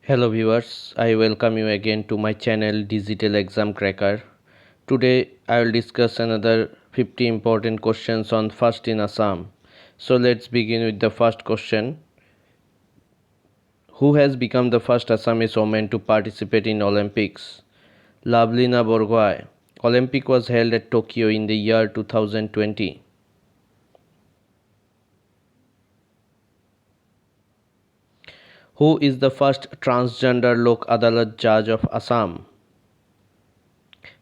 Hello viewers, I welcome you again to my channel Digital Exam Cracker. Today I will discuss another 50 important questions on first in Assam. So let's begin with the first question. Who has become the first Assamese woman to participate in Olympics? Lavlina Borgohain. Olympic was held at Tokyo in the year 2020. Who is the first transgender Lok Adalat judge of Assam?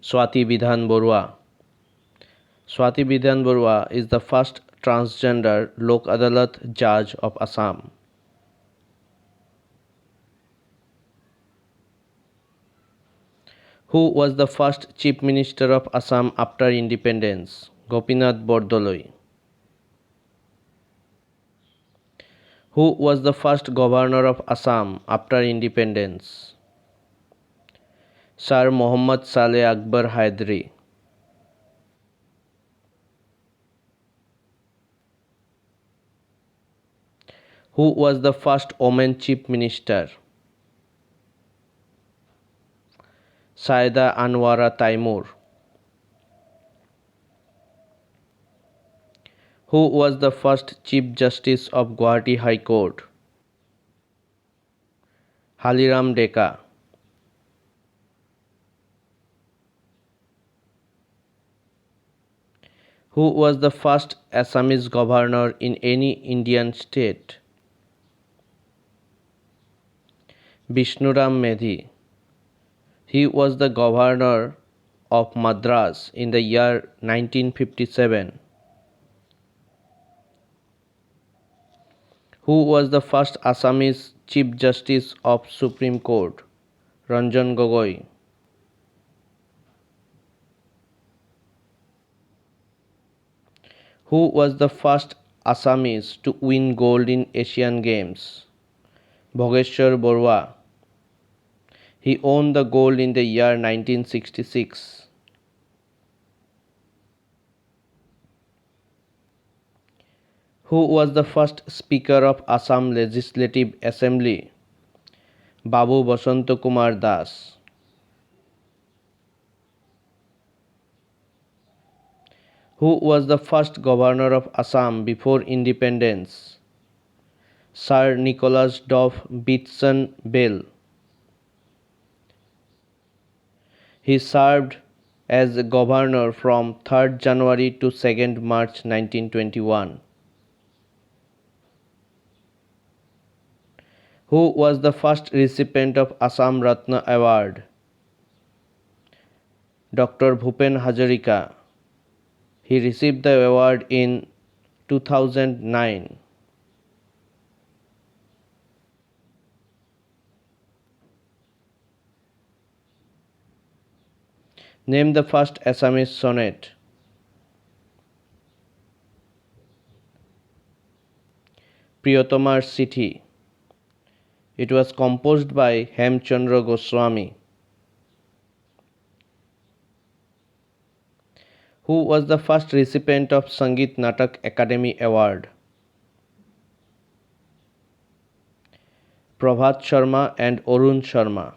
Swati Bidhan Barua. Swati Bidhan Barua is the first transgender Lok Adalat judge of Assam. Who was the first Chief Minister of Assam after independence? Gopinath Bordoloi. Who was the first Governor of Assam after independence? Sir Muhammad Saleh Akbar Haidari. Who was the first woman Chief Minister? Saida Anwara Taimur. Who was the first Chief Justice of Guwahati High Court? Haliram Deka. Who was the first Assamese governor in any Indian state? Vishnuram Medhi. He was the governor of Madras in the year 1957. Who was the first Assamese Chief Justice of Supreme Court? Ranjan Gogoi. Who was the first Assamese to win gold in Asian Games? Bhogeshwar Barua. He won the gold in the year 1966. Who was the first Speaker of Assam Legislative Assembly? Babu Basanta Kumar Das. Who was the first Governor of Assam before independence? Sir Nicholas Dove Bitson Bell. He served as governor from 3rd January to 2nd March 1921. Who was the first recipient of Assam Ratna Award? Dr. Bhupen Hazarika. He received the award in 2009. Name the first Assamese sonnet. Priyotamar Chithi. It was composed by Hemchandra Goswami. Who was the first recipient of Sangeet Natak Academy Award? Prabhat Sharma and Arun Sharma.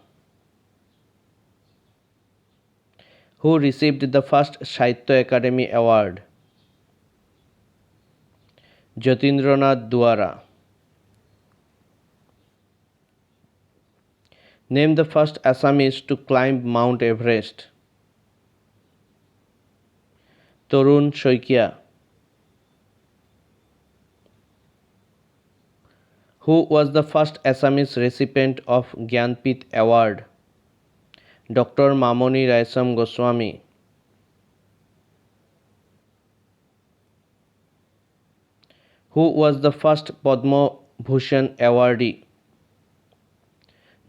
Who received the first Sahitya Academy Award? Jatindranath Duara. Name the first Assamese to climb Mount Everest. Torun Shoikia. Who was the first Assamese recipient of Gyanpith Award? Dr. Mamoni Raisam Goswami. Who was the first Padma Bhushan Awardee?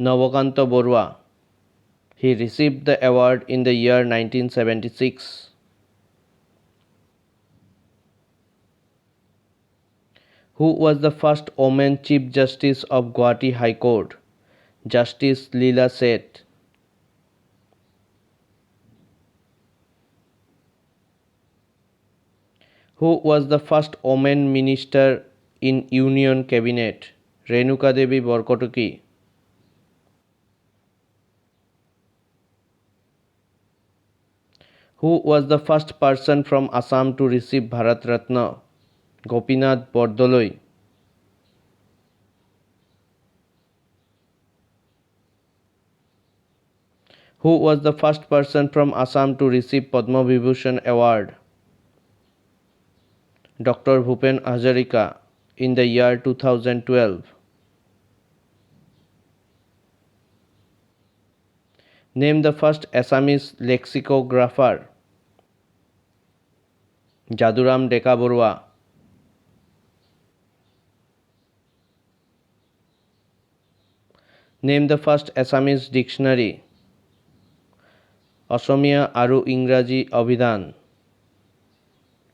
Navakanta Barua. He received the award in the year 1976. Who was the first woman Chief Justice of Guwahati High Court? Justice Leela Seth. Who was the first woman minister in Union Cabinet? Renuka Devi Borkotaki. Who was the first person from Assam to receive Bharat Ratna? Gopinath Bordoloi. Who was the first person from Assam to receive Padma Bhushan Award? Dr. Bhupen Hazarika in the year 2012. Name the first Assamese lexicographer. Jaduram Dekaborua. Name the first Assamese dictionary. Asamiya Aru Ingraji Abhidhan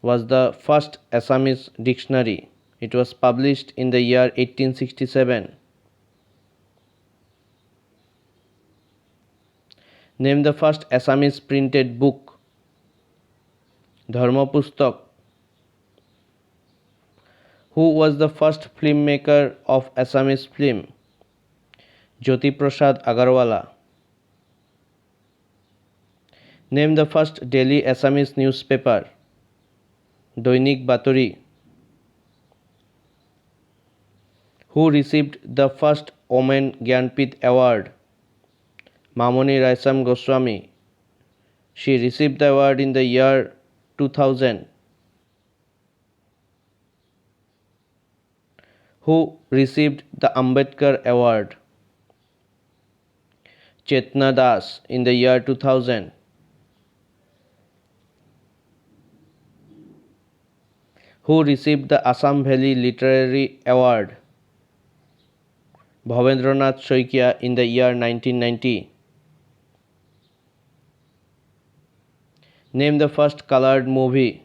was the first Assamese dictionary. It was published in the year 1867. Name the first Assamese printed book. Dharmapustak. Who was the first filmmaker of Assamese film? Jyoti Prasad Agarwala. Name the first Delhi Assamese newspaper. Doinik Batori. Who received the first Women Gyanpith Award? Mamoni Raisam Goswami. She received the award in the year 2000. Who received the Ambedkar Award? Chetna Das in the year 2000. Who received the Assam Valley Literary Award? Bhavendranath Shoikia in the year 1990. Name the first colored movie.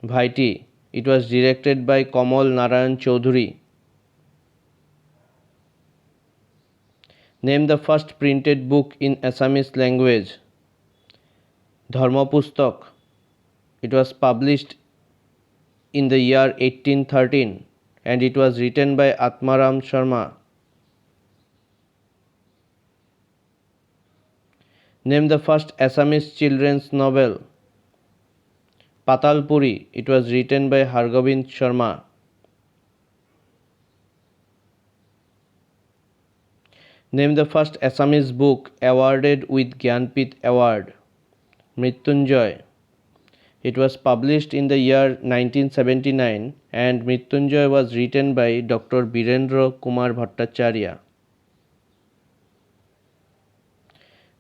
Bhaiti. It was directed by Kamal Narayan Chaudhuri. Name the first printed book in Assamese language. Dharmapustak. It was published in the year 1813 and it was written by Atmaram Sharma. Name the first Assamese children's novel. Patalpuri. It was written by Hargobind Sharma. Name the first Assamese book awarded with Gyanpith Award. Mrityunjay. It was published in the year 1979 and Mrityunjay was written by Dr. Birendra Kumar Bhattacharya.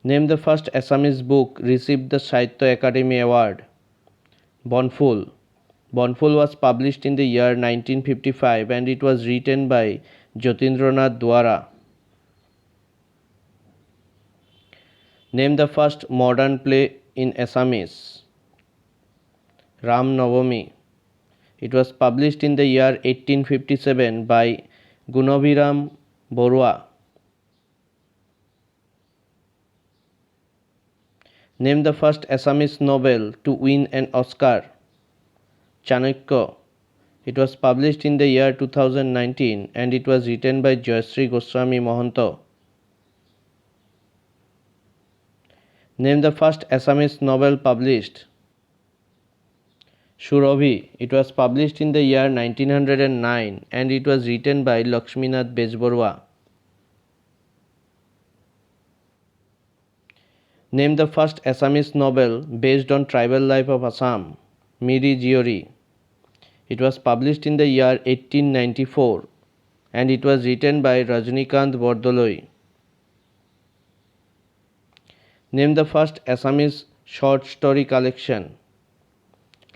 Name the first Assamese book received the Sahitya Academy Award. Bonful. Bonful was published in the year 1955 and it was written by Jotindranath Dwara. Name the first modern play in Assamese. Ram Navami. It was published in the year 1857 by Gunabhiram Borua. Name the first Assamese novel to win an Oscar. Chanakya. It was published in the year 2019 and it was written by Jayashree Goswami Mohanto. Name the first Assamese novel published. Surabhi. It was published in the year 1909 and it was written by Lakshminath Bezborwa. Name the first Assamese novel based on tribal life of Assam. Miri Jiori. It was published in the year 1894 and it was written by Rajnikant Bordoloi. Name the first Assamese short story collection.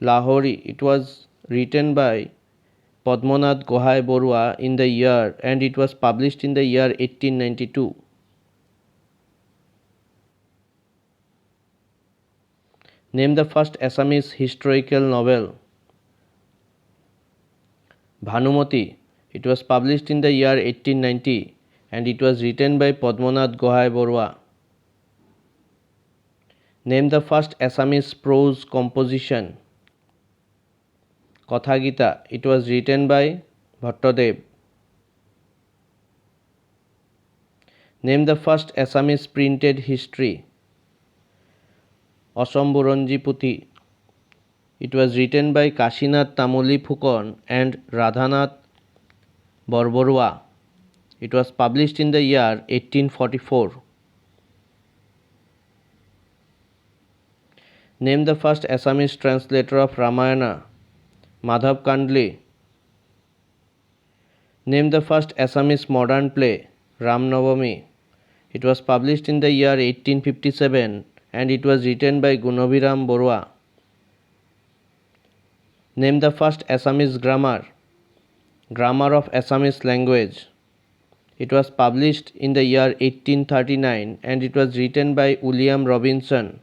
Lahori. It was written by Padmanath Gohai Borua in the year and it was published in the year 1892. Name the first Assamese historical novel. Bhanumati. It was published in the year 1890 and it was written by Padmanath Gohai Borua. Name the first Assamese prose composition. Katha Gita. It was written by Bhattadev. Name the first Assamese printed history. Osamburanji Puthi. It was written by Kashinath Tamuli Phukon and Radhanath Borborua. It was published in the year 1844. Name the first Assamese translator of Ramayana. Madhav Kandli. Name the first Assamese modern play. Ram Navami. It was published in the year 1857 and it was written by Gunabhiram Borua. Name the first Assamese grammar. Grammar of Assamese language. It was published in the year 1839 and it was written by William Robinson.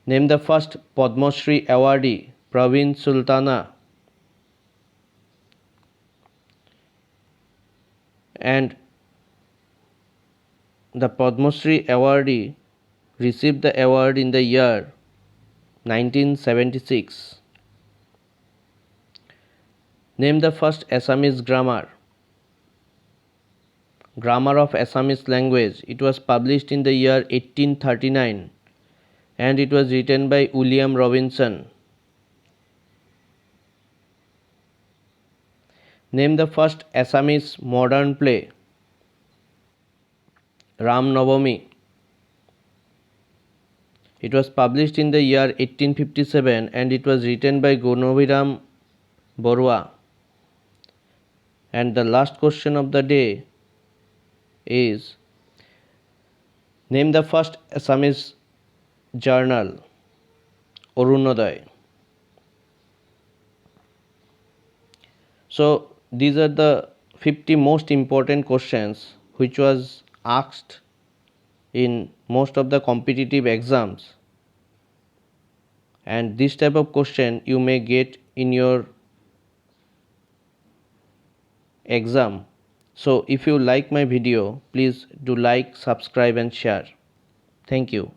Name the first Padma Shri Awardee. Praveen Sultana. And the Padma Shri Awardee received the award in the year 1976. Name the first Assamese grammar. Grammar of Assamese language. It was published in the year 1839 and it was written by William Robinson. Name the first Assamese modern play. Ram Navami. It was published in the year 1857 and it was written by Gunabhiram Borua. And the last question of the day is, name the first Assamese Journal. Arunodaya. So these are the 50 most important questions which was asked in most of the competitive exams, and this type of question you may get in your exam. So if you like my video, please do like, subscribe and share. Thank you.